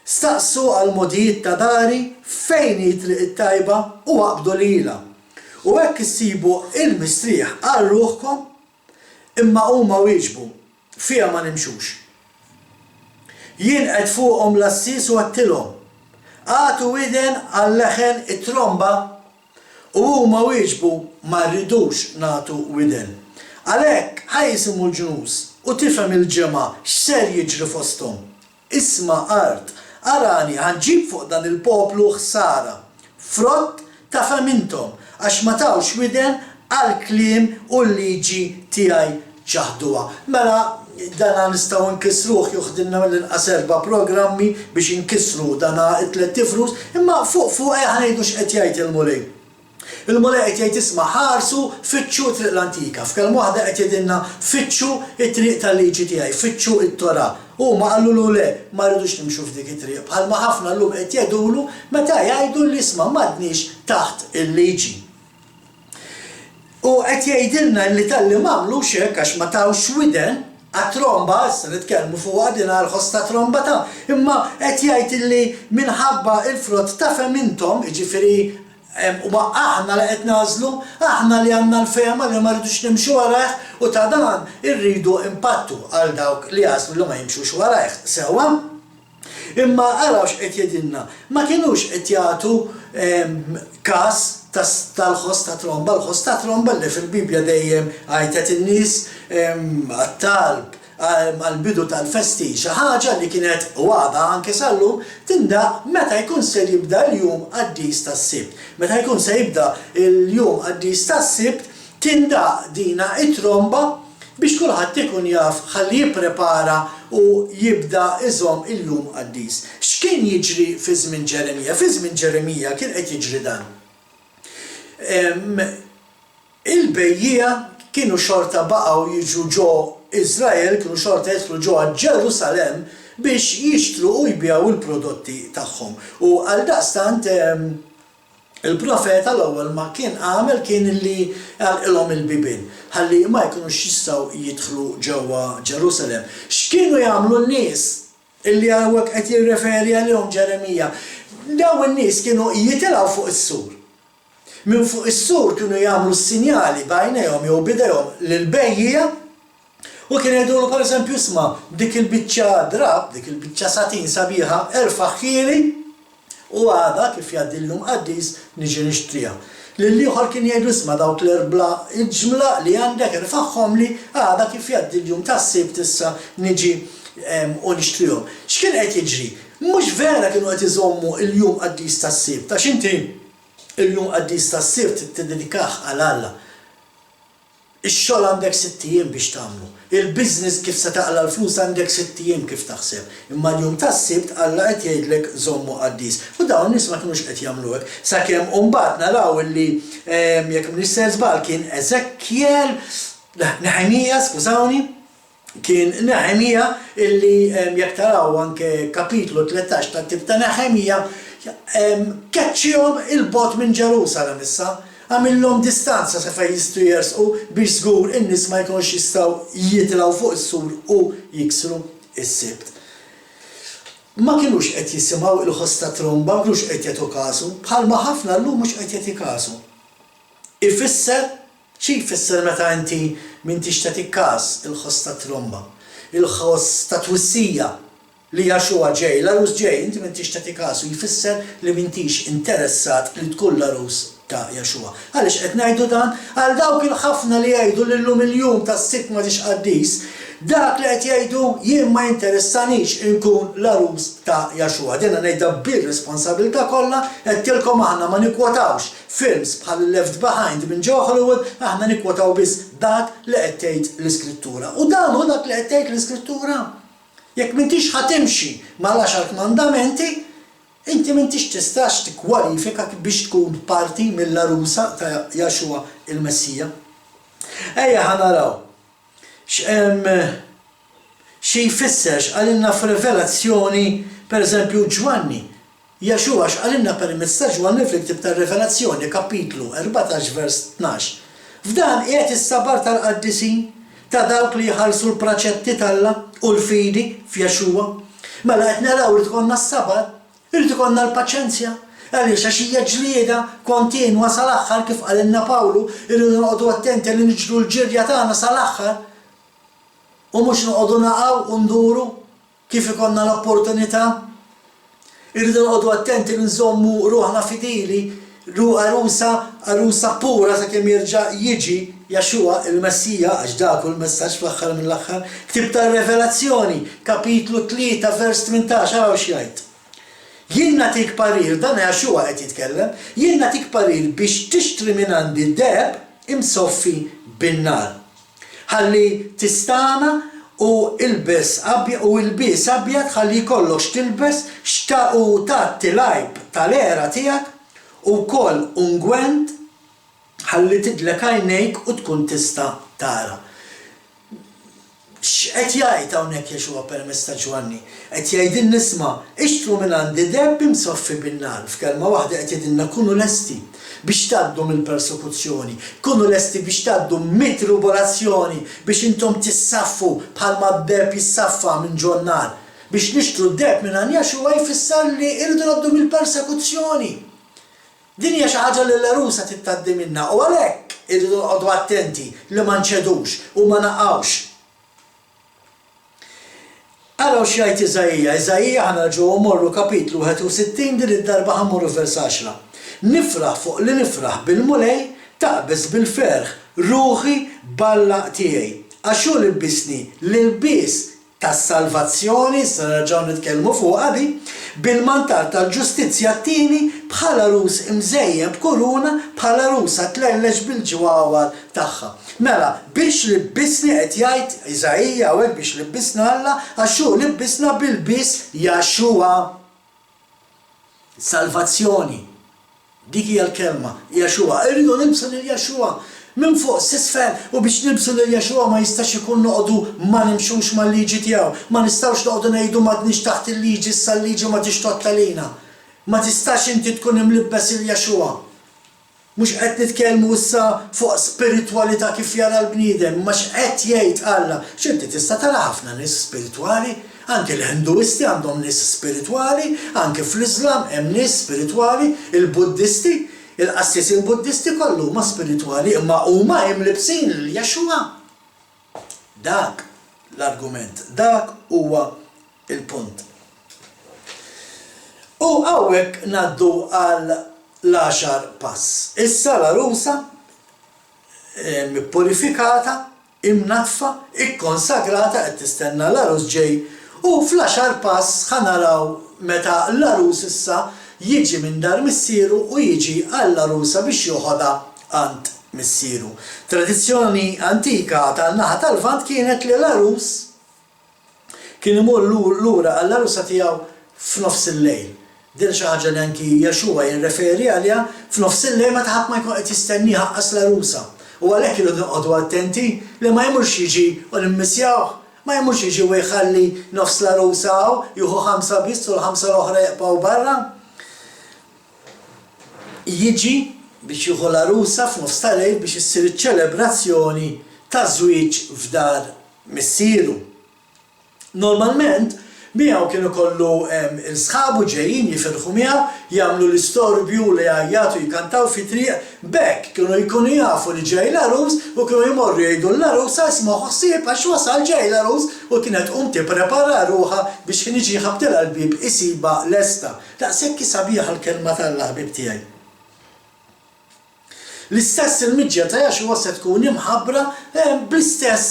staqsu għal modijiet ta' dari fejn jitriq it-tajba u waqbdu lilha. U hekk issibu il-mistrieħ għal ruħkom imma huma wieġbu fiha ma nimxux. Jien qed fuqhom l-assis u għattilhom, għatu widen għall-leħen it-tromba u huma wieġbu ma rridux nagħtu widen. Għalhekk ħajsimhu l-ġnus u tifhem il-ġimgħa x'ser jiġri fosthom. Isma' art, arani ħanġib fuq dan il-poplu ħsara, frott ta' famintom għax ma tawx widen għall-kliem u l-liġi tiegħi ċaħduha. Mela dana nistgħu nkissruh juħdilna mill-inqas 4 programmi biex inkissru dana it-tlet tifrus, imma fuq ħanejdu x'qed jgħid il-mulej. Il-mulej qed jgħid isma' ħarsu fittxu triq l-antika. F'kelma waħda qed jgħidilna fittxu it-triq tal-liġi tiegħi, fittxu it-Tora. Huma qalulu le ma rridux nimxu f'dik it-triq. Bħalma ħafna llum qed jgħidulu meta jgħidu li isma' m'għadniex taħt il-liġi. U qed jgħidilna li tal-li m'għamlux hekk għax ma tawx widen għat-tromba, issa nitkellmu fuq għadina għal-ħoss ta' tromba ta' imma qed jgħid li minħabba il-frott ta' femintom, jiġifieri huma aħna li qed nażlu, aħna li għandna l-fehma li ma rridux nimxu warajh u ta' dan irridu impattu għal dawk li jaslu li ma jimxux warajh. Sewwa? Imma araw x'qed jgħidilna, ma kinux qed jagħtu każ tal-ħoss ta' tromba, l-ħoss ta' tromba li fil-Bibja dejjem għajtet in-nies għat-talb għal-bidu tal-festi xi ħaġa li kienet għada anke sallum tindaq meta jkun se jibda l-jum għaddis tas-sibt. Meta jkun se jibda l-jum għaddis tas-sibt tindaq dina it-tromba biex kulħadd ikun jaf ħalli jipprepara u jibda iżomm il-jum għaddis. X'kien jiġri fi żmien Ġeremija? Fi żmien Ġeremija kien qed jiġri dan. Il-bejjija kienu xorta baqgħu jiġu ġo Iżrael, kienu xorta jidħlu ġo Ġerusalem biex jixtru u jbjaw il-prodotti tagħhom. U għaldaqstant il-profeta l-ewwel ma kien għamel kien li għalqilhom il-bibien ħalli ma jkunux jistgħu jidħlu ġewwa Ġerusalem. X'kienu jagħmlu n-nies illi hawnhekk qed jirreferi għalihom Ġeremija? Dawn in-nies kienu jitilgħu fuq is-sur. Minn fuq is-sur kienu jagħmlu s-sinjali bajnejhom jew bidejhom lill-bejjija u kien jgħidulu pereżempju isma' dik il-biċċa drab, dik il-biċċa satin sabiħa erfa' ħieli u għada kif jgħaddilhom qaddis niġi nixtriha. Lill-ieħor kien jgħidu isma' dawk l-erbla ġmla li għandek irfagħhom li għada kif jgħaddilhom tas-sibt issa niġi u nixtrihom. X'kien qed jiġri? Mhux vera kienu qed iżommu l-jum qaddis tas-sibt għax inti il-jum qaddis tas-sibt tiddedikah għal Alla. Ix-xogħol għandek 6 ijiem biex tagħmlu. Il-business kif se taqla l-flus għandek 6 ijiem kif taħseb. Imma l-jum tas-sibt Alla qed jgħidlek żommu qaddis. U dawn nies ma kinux qed jagħmlu hekk. Sakemm mbagħad naraw illi jekk m'nissejr żball kien Eżekkiel, Neħemija, skużawni, kien Neħemija illi jekk taraw anke kapitlu 13 tat-tib ta' Neħemija keċċihom il-bot minn Ġerusalem issa, għamillhom distanza sa fejn jistgħu jersqu biex żgur in-nies ma jkunux jistgħu jitilgħu fuq is-sur u jiksru is-sibt. Ma kinux qed jisimgħu il-ħoss ta' tromba, ma kinux qed jagħtu kasu, bħalma ħafna llum mhux qed jagħti kasu. ifisser xi jfisser meta inti m'intix tagħti każ il-ħoss ta' tromba, il-ħoss ta' twissija li Jaxua ġej, l-arus ġej, inti m'intix tagħti każ u jfisser li m'intix interessat li tkun l-arus ta' Jaxua. Għaliex qed ngħidu dan għal dawk il-ħafna li jgħidu lillum il-jum tas-sitt ma tix qaddis, dak li qed jgħidu jien ma jinteressanix inkun l-arus ta' Jaxua. Dina ngħidha bir-responsabilità kollha qedtilkom aħna ma nikkwotawx films bħal Left Behind minn ġew Hollywood, aħna nikkwotaw biss dak li qed tgħid l-Iskrittura. U dan hu dak li qed tgħid l-Iskrittura. Jekk m'intix ħatimxi mal-10 mandamenti, inti m'intix tistax tikkwalifika biex tkun parti mill-arusa ta' Jaxua il-Messija. Ejja ħanaraw xi jfisser x'qalilna f'Rivelazzjoni pereżempju Ġwanni. Jaxua x'qalilna permezz ta' Ġwanni fil-Ktieb tar-Rivelazzjoni kapitlu 14 vers 12. F'dan qiegħed is-sabar tal-qaddisin ta' dawk li jħallsu l-praċetti talla u l-fidi f'Jaxua. Mela qed naraw irid ikollna s-sabar, irid ikollna l-paċenzja. Għaliex għax hija ġlieda kontinwa sal-aħħar kif qalilna Pawlu, irridu noqogħdu attenti li niġru l-ġirja tagħna sal-aħħar. U mhux noqogħdu naqgħu u nduru kif ikollna l-opportunità. Irridu noqogħdu attenti li nżommu ruħna fidili, arusa pura sakemm jerġa' jiġi Jaxua il-Messija, għax dak hu l-messaġġ fl-aħħar mill-aħħar. Ktieb tar-Revelazzjoni, kapitlu 3 vers 18 araw x'jgħid. Jien nagħtik parir, dan Jaxua qed jitkellem, jien nagħtik parir biex tixtri minn għandi deheb imsoffi bin-nar. Ħalli tistana u ilbes abjad ħalli jkollok tilbes u tagħti lajb tal-era tiegħek u wkoll ungwent ħalli tidlek għajnejk u tkun tista' tara. X'qed jgħid hawnhekk Jaxua permezz ta' Ġwanni? Qed jgħidin nisma' ixtru minn għandi deheb imsoffi bin-nar. F'kelma waħda qed jgħidilna kunu lesti biex tgħaddu mill-persekuzzjoni, kunu lesti biex tgħaddu mit-tribolazzjoni, biex intom tissaffu bħalma d-deheb jissaffa minn ġo n-nar. Biex nixtru d-deheb minn għand Jaxua jfisser li irridu ngħaddu mill-persekuzzjoni. Din hija xi ħaġa li l-arusa tittgħaddi minnha u għalhekk irridu noqogħdu attenti li ma nċedux u ma naqgħux. Araw x'jgħid Iżajija ħanarġgħu mmorru kapitlu 61 din id-darba ħammorru vers 10. Nifraħ fuq li nifraħ bil-mulej taqbes bil-ferħ ruħi ballaq tiegħi. Għax hu libisni l-ilbies tas-salvazzjoni, se nerġgħu nitkellmu fuqha di, bil-mantar tal-ġustizzja tieni bħala rus imżejjeb kuruna bħala rusa tlellex bil-ġwawar tagħha. Mela, biex libbisni qed jgħid Iżajija hawnhekk biex libbisna Alla għax hu libbisna bil-biss Jaxua. Salvazzjoni. Dik hija l-kelma, Jaxua. Irridu nibsu lil Jaxua minn fuq s'isfel u biex nibsu lil Jaxua ma jistax ikun noqogħdu ma nimxux mal-liġi tiegħu, ma nistgħux noqogħdu ngħidu m'għadniex taħt il-liġi issa l-liġi ma tixtott għalina. Ma tistax inti tkun imlibbes il-Jaxua. Mhux qed nitkellmu issa fuq spiritwalità kif jara l-bniedem, ma x'qed jgħid Alla. X'inti tista' tara ħafna nies spiritwali, anke l-Hinduisti għandhom nies spiritwali, anke fl-Islam hemm nies spiritwali, il-Buddisti, il-qassisin Buddisti kollu ma spiritwali, imma huma imlibsin lil-Jaxua. Dak l-argument, dak huwa il-punt. U hawnhekk ngħaddu għal l-10 pass. Issa l-arusa purifikata, imnatfa, ikkonsagrata qed tistenna l-arus ġej u fl-10 pass ħanaraw meta l-arus issa jiġi minn dar missieru u jiġi għall-arusa biex joħodha għand missieru. Tradizzjoni antika tan-naħa tal-Lvant kienet li l-arus kien imur lura għall-arusa tiegħu f'nofs il-lejl. Din xi ħaġa li anki Jaxua jirreferi għaliha f'nofs il-lejl meta ħadd ma jkun qed jistenniha ħaqqas l-arusa. U għalhekk irridu noqogħdu attenti li ma jmurx jiġi u nimmissjawh, ma jmurx jiġi u jħalli nofs l-arusa jieħu 5 biss u l-5 l-oħra jaqbgħu barra. Jiġi biex jieħu l-arusa f'nofs tal-lejl biex issir iċ-ċelebrazzjoni ta' żwieġ f'dar missieru. Normalment miegħu kienu kollu il-sħabu ġejjin jifirħu miegħu, jagħmlu l-istorbju li jgħajjatu jkantaw fi triq, bekk kienu jkunu jafu li ġej l-arus u kienu jmorru jgħidu l-arus isma' ħsieb għax wasal ġej l-arus u kienet tipprepara ruħha biex kien jiġi jħabtilha l-bib isiba lesta. Daqshekk sabiħa l-kelma tal-Alla ħbib tiegħi. L-istess il-miġġa ta' Jaxua se tkun imħabbra bl-istess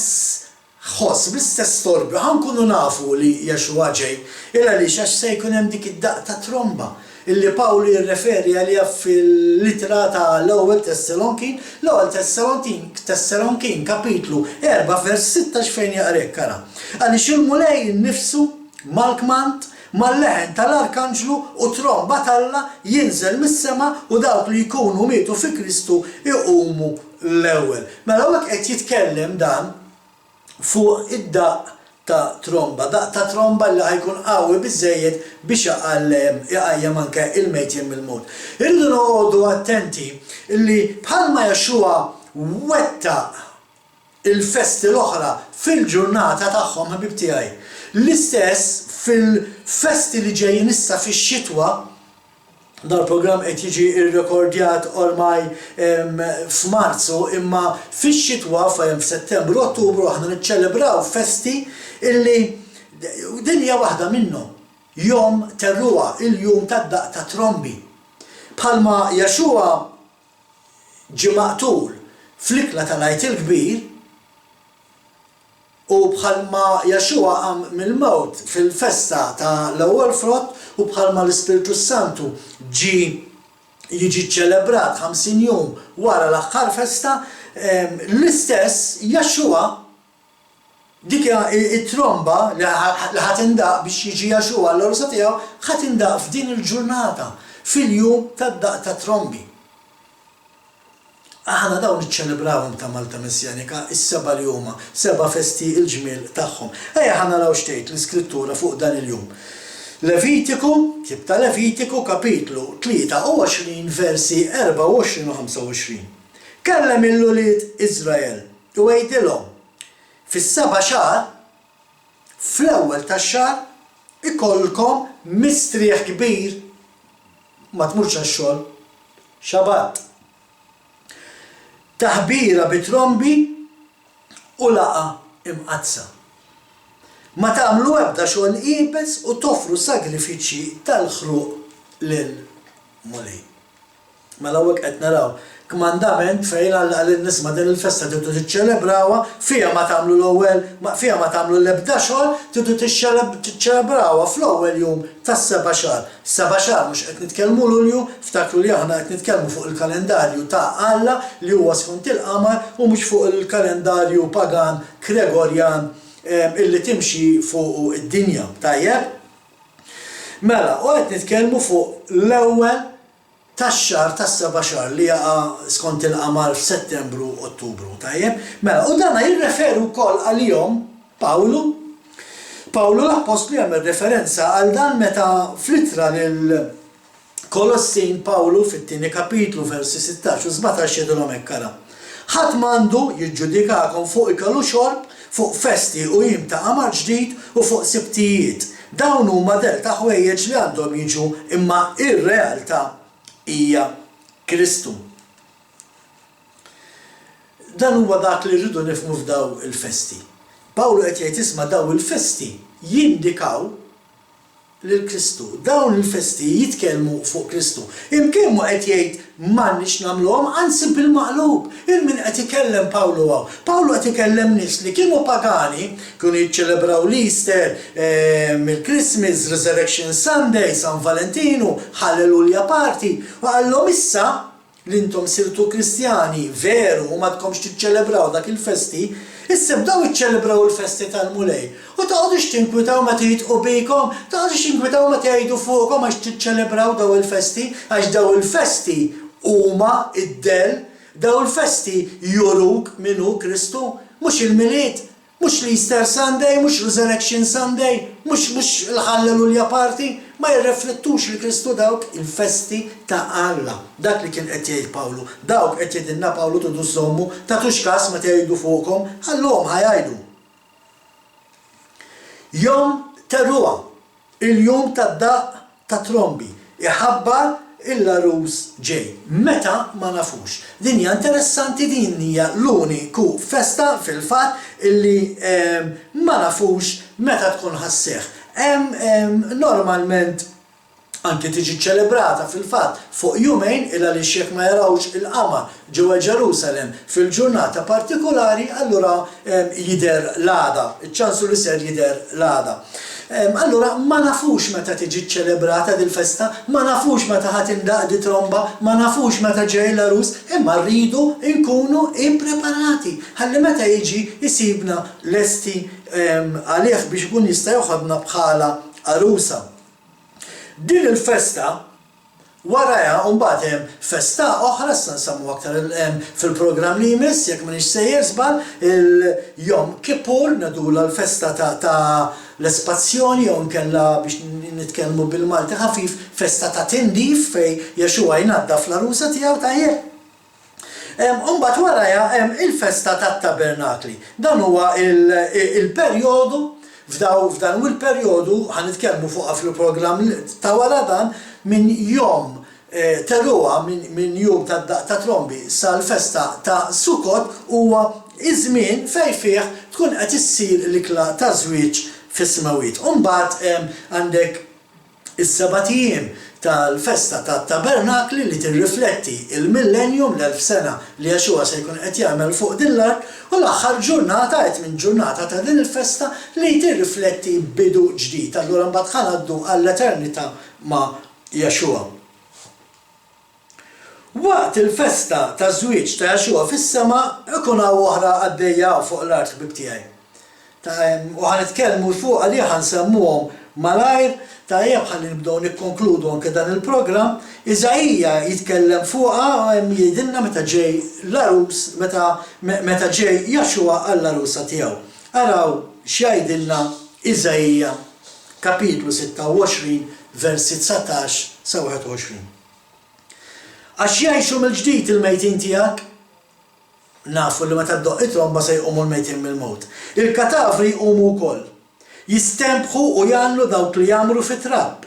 ħoss, bl-istess storbju, ħankunu nafu li Jaxua ġej, illa li xax se jkun hemm dik id-daq ta' tromba illi Pawlu jirreferi għalija fil-litra ta' l-ewwel Tessalonkin, Tessalonkin kapitlu 4 vers 16 fejn jaqrek kara. Għaliex il-mulej innifsu mal-kmant mal-leħen tal-arkanġlu u tromba talla jinżel mis-sema u dawk li jkunu mietu fi Kristu iqumu l-ewwel. Mela hekk qed jitkellem dan fuq id-daq ta' tromba, daq ta' tromba li ħajkun qawwi biżżejjed biex iqajjem anke il-mejtien mill-mut. Irridu noqogħdu attenti li bħalma Jaxua wettaq il-festi l-oħra fil-ġurnata tagħhom ħabib tiegħi. L-istess fil-festi li ġejjin issa fix-xitwa, dal-programm qed jiġi rrekordjat ormai f'Marzu, imma fix-xitwa f'Settembru, Ottubru aħna niċċelebraw festi illi din hija waħda minnhom. Jom terruha, il-jum tad-daq ta' trombi. Bħalma Jaxua ġie maqtul fl-ikla tal-Għid il-Kbir, u bħalma Jaxua qam mill-mewt fil-festa ta' l-ewwel frott u bħalma l-Ispiritu Santu jiġi ċċelebrat 50 jum wara l-aħħar festa, l-istess Jaxua dik it-tromba li ħatindaq biex jiġi Jaxua l-orsa tiegħu ħatindaq f'din il-ġurnata fil-jum tad-daq ta' trombi. Aħna dawn iċċelebrawhom ta' Malta Messjanika is-seba' li huma, 7 festi il-ġmiel tagħhom. Ejja ħa naraw xtejt l-iskrittura fuq dan il-jum. Levitiku, kib ta' Levitiku kapitlu 23 versi 24 u 25. Kellem il-ulied Iżrael u għejdilhom fis-7 xahar fl-ewwel tax-xahar ikollkom mistrieħ kbir ma tmurx għax-xogħol, xabat. Taħbira bitrombi u laqa imqazza. Ma tagħmlu ebda xogħol qiebes u toffru sagrifiċċji tal-ħruq lil-mulej. Mela hekk qed naraw kmandament fejn għall-nies ma' din il-festa tridu tiċċelebrawha, fiha ma tagħmlu l-ewwel, fiha ma tagħmlu l-ebda xogħol, tridu tiċċelebrawha fl-ewwel jum tas-7 xahar. 7 xahar mhux qed nitkellmu Lulju, ftakru li aħna qed nitkellmu fuq il-kalendarju ta' Alla li huwa skont il-qamar u mhux fuq il-kalendarju pagan Gregorjan illi timxi fuq id-dinja, tajjeb? Mela, u qed nitkellmu fuq l-ewwel tax-xahar tas-7 xahar li jaqa' skont il-qamar f'Settembru, Ottubru, tajjeb? Mela, u dan jirreferu wkoll għalihom Pawlu. Pawlu l-Apostlu jagħmel referenza għal dan meta fl-ittra lil Kolossin Pawlu fit-tieni kapitlu versi 16 u 17 jgħidulhom hekk kara. Ħadd m'għandu jiġġudikakom fuq ikel u xorb, fuq festi u jiem ta' qamar ġdid u fuq sibtijiet. Dawn huma del ta' ħwejjeġ li għandhom jiġu imma ir-realtà hija Kristu. Dan huwa dak li rridu nifhmu f'daw il-festi. Pawlu qed jgħid isma' daw il-festi jindikaw lil Kristu. Dawn il-festi jitkellmu fuq Kristu. Imkien mu qed jgħid m'għandniex nagħmluhom, anzi bil-maqlub. Il-min qed ikellem Pawlu hawn. Pawlu qed ikellem nies li kienu pagani, kienu jiċċelebraw l-Easter, il-Christmas, Resurrection Sunday, San Valentinu, Hallelujah Party, u għallhom issa li intom sirtu Kristjani veru u ma tkomx tiċċelebraw dak il-festi, issa bdew iċċelebraw il-festi tal-mulej. U taqgħodux tinkwitaw ma tgħidqu bejkom, taqgħodux tinkwitaw ma tgħidu fuqhom għax tiċċelebraw daw il-festi, għax daw il-festi huma id-del, daw il-festi juruk minnu Kristu, mhux il-miliet, mhux l-Easter Sunday, mhux Resurrection Sunday, mhux il-Hallelujah Party, ma jirreflettux li Kristu dawk il-festi ta' Alla. Dak li kien qed jgħid Pawlu, dawk qed jgħidilna Pawlu tudu żommu, tagħtux każ ma tgħidu fuqhom, ħallhom ħajgħidu. Jom terruha, il-jum tad-daq ta' trombi, iħabbar il-arus ġej. Meta ma nafux. Din hija interessanti, din hija l-uniku festa fil-fatt illi ma nafux meta tkun ħasseħ. Normalment anke tiġi ċelebrata fil-fatt fuq jumejn illa li jekk ma jarawx il-qamar ġewwa Ġerusalemm fil-ġurnata partikolari, allura jidher l-għada, iċ-ċansu li ser jidher l-għada. Allura ma nafux meta tiġi ċelebrata dil-festa, ma nafux meta ħadd indaq di tromba, ma nafux meta ġej l-arus, imma rridu nkunu impreparati. Ħalli meta jiġi jsibna lesti għalih biex ikun jista' joħodna bħala arusa. Din il-festa waraja mbagħad hemm festa oħra issa nsemmu aktar fil-programm li jmiss jekk m'iniex sejjer żball il-Jom Kippur nadula l-festa ta' l-espazzjoni jew nkella biex nitkellmu bil-Malti ħafif festa ta' tindif fejn Jexua jnaddaf l-arusa tiegħu tajjeb. Mbagħad waraja hemm il-festa tat-Tabernakli. Dan huwa il-perjodu f'dan il-perjodu ħanitkellmu fuqha fil-programm ta' wara dan minn jom teruha minn jum ta' trombi sal-festa ta' Sukkot huwa iż-żmien fejn fih tkun qed issir l-ikla ta' żwieġ fis-Smawiet. Mbagħad għandek is-sabatijiem tal-festa tat-Tabernakli li tirrifletti il-millennium l-1000 sena li Jexua se jkun qed jagħmel fuq din l-art u l-aħħar ġurnata qed minn ġurnata ta' din il-festa li tirrifletti bidu ġdid. Allura mbagħad ħanaddu għall-eternità ma' Jexua. Waqt il-festa ta' żwieġ ta' Jexua fis-sema ikun hawn oħra għaddejja fuq l-art ħbib tiegħi. U ħanitkellmu fuq għalih ħansemmuhom malajr tajjeb ħalli nibdew nikkonkludu anke dan il-programm, Iżajja jitkellem fuqha jgħidilna meta ġej l-arus, meta ġej Jexua għall-arusa tiegħu. Araw x'jgħidilna Iżajja kapitlu 26 versi 19 sa 21. Għax jgħixu mill-ġdid il-mejtin tiegħek, nafu li meta ddoqq it-tromba se jqumu l-mejtin mill-mewt. Il-katavri jqumu wkoll. Jistempħu u jagħmlu dawk li jagħmlu fit-trabb.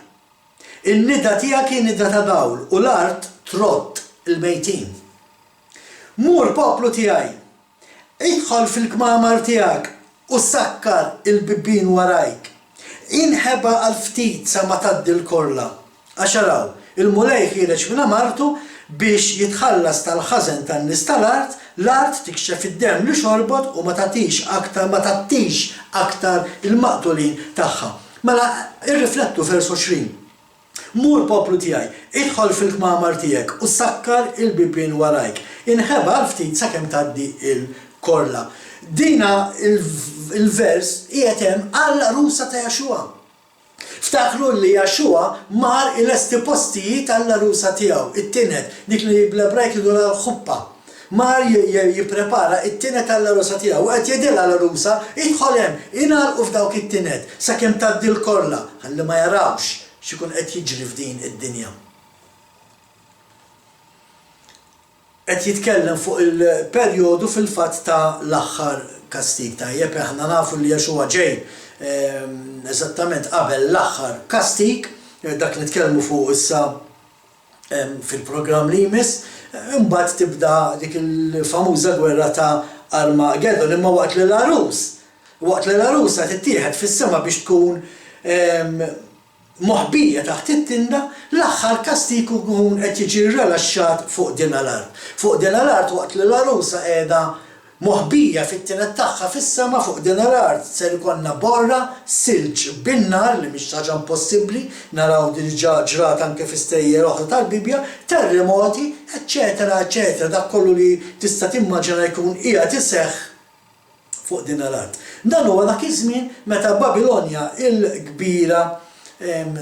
In-nida tiegħek kien nida ta' dawl u l-art trott il-mejtin. Mur poplu tiegħi, idħol fil-kmamar tiegħek u sakkar il-bibbin warajk. Inħeba għal-ftit sa ma tgħaddi l-korla. Għax araw, il-mulej ħireġ minn martu biex jitħallas tal-ħażen tan-nies tal-art, l-art tikxef id-demm li xorbot u ma tagħtix aktar il-maqtulin tagħha. Mela irriflettu vers 20. Mur poplu tiegħi, idħol fil-kmamar tiegħek u sakkar il-bibien warajk. Inħeba għal-ftit sakemm tgħaddi il-korla. Dina il-vers qiegħed hemm għall-arusa ta' Jexua. Ftakru li Jexua mar il-esti postijiet għall-arusa tiegħu, it-tinet, dik li bl-Ebrajk jidula l-ħuppa. Mar jipprepara it-tinet għall-arusa tiegħu u qed jgħidilha l-arusa idħol hemm, ingħalqu f'dawk it-tinet sakemm tgħaddi l-korla ħalli ma jarawx x'ikun qed jiġri f'din id-dinja. Qed jitkellem fuq il-perjodu fil-fatt ta' l-aħħar kastig tajjeb aħna nafu li Jexua ġej eżattament qabel l-aħħar kastig, dak li nitkellmu fuq issa fil-programm li jmiss, imbagħad tibda dik il-famuża gwerra ta' Armageddon imma waqt li l-arusa tittieħed fis-sema biex tkun moħbija taħt it-tinda, l-aħħar kastig ikun qed jiġi rilaxxat fuq din l-art. Fuq din l-art waqt li l-arusa qiegħda moħbija fit-tinet tagħha fis-sema fuq din l-art ser ikollna borra silġ bin-nar li mhix ħaġa impossibbli, naraw diġà ġrat anke fis-stejjer oħra tal-Bibja, terremoti, eċċetera, eċċetera, dak kollu li tista' timmaġina jkun qiegħed iseħħ fuq din l-art. Dan huwa dak iż-żmien meta Babilonja l-kbira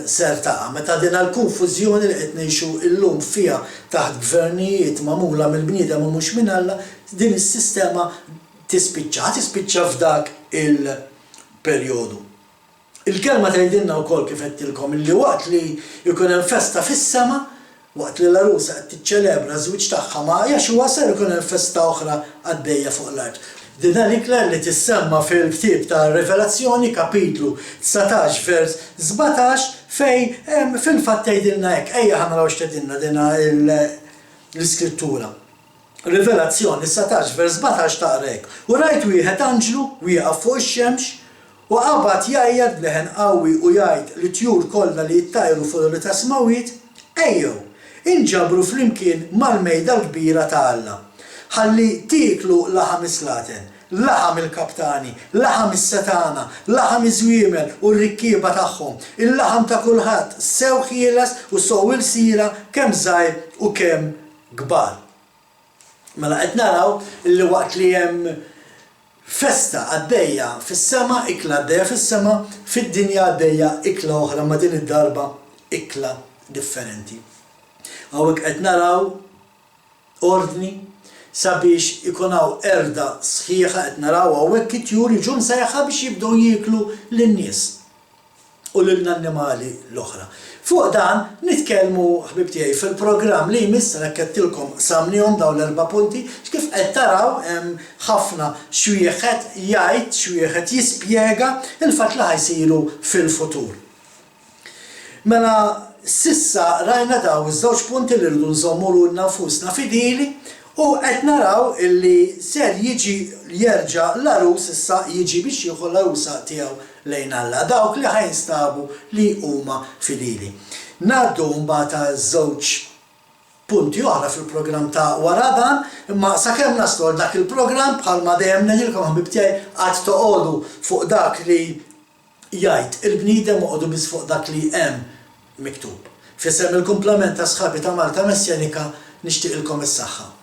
ser taqa', meta din l-konfużjoni li qed ngħixu llum fiha taħt gvernijiet magħmula mill-bniedem u mhux minn Alla, din is-sistema tispiċċa f'dak il-perjodu. Il-kelma tgħidilna wkoll kif qedtilkom illi waqt li jkun hemm festa fis-sema, waqt li l-arusa qed tiċċelebra żwieġ tagħha ma' Jexua ser ikun hemm festa oħra għaddejja fuq l-art. Din l-ikla li tissemma fil-ktieb ta' Rivelazzjoni kapitlu 19 vers 17 fej fil-fatt tgħidilna hekk, ejja ħanaraw x'tedilna dina l-iskrittura. Rivelazzjoni 19 vers 17 taqra hekk. U rajt wieħed anġlu wieqaf fuq ix-xemx u qabad jgħajjad bleħen qawwi u jgħid li tjur kollha li jittajru fuq li ta' smawiet, ejjew, inġabru flimkien mal-mejda l-kbira ta' Alla. Ħalli tiklu laħam islaten, laħam il-kaptani, laħam is-setana, laħam iż-żwiemel u r-rikkieba tagħhom, il-laħam ta' kulħadd, sew ħieles u sew il-sira kemm żgħir u kemm kbar. Mela qed naraw li waqt li hemm festa għaddejja fis-sema, ikla għaddejja fis-sema, fid-dinja għaddejja ikla oħra ma' din id-darba ikla differenti. Hawnhekk qed naraw ordni sabiex ikunaw erda sħiħa qed naraw hawnhekk it-tjur jiġu msejħa biex jibdew jieklu lin-nies u lill-annimali l-oħra. Fuq dan nitkellmu ħbib tiegħi fil-programm li jmiss rakkettilkom samnihom dawn l-4 punti kif qed taraw hemm ħafna xwieħed jgħid, xwieħed jispjega il-fatt li ħajsiru fil-futur. Mela sissa rajna daw iż-żewġ punti li rridu nżommu lulna nfusna fidili u qed naraw illi ser jiġi jerġa' l-arus issa jiġi biex jieħu l-arusa tiegħu lejn Alla, dawk li ħajnstabu li huma fidili. Ngħaddu mbagħad żewġ punti oħra fil-programm ta' wara dan, imma sakemm naslu dak il-programm bħalma dejjem ngħidilkom ħbib tiegħi qatt toqgħodu fuq dak li jgħid il-bniedem oqgħodu biss fuq dak li hemm miktub. Fisem il-kumplament ta' sħabi ta' Malta Messjanika nixtieqilkom is-saħħa.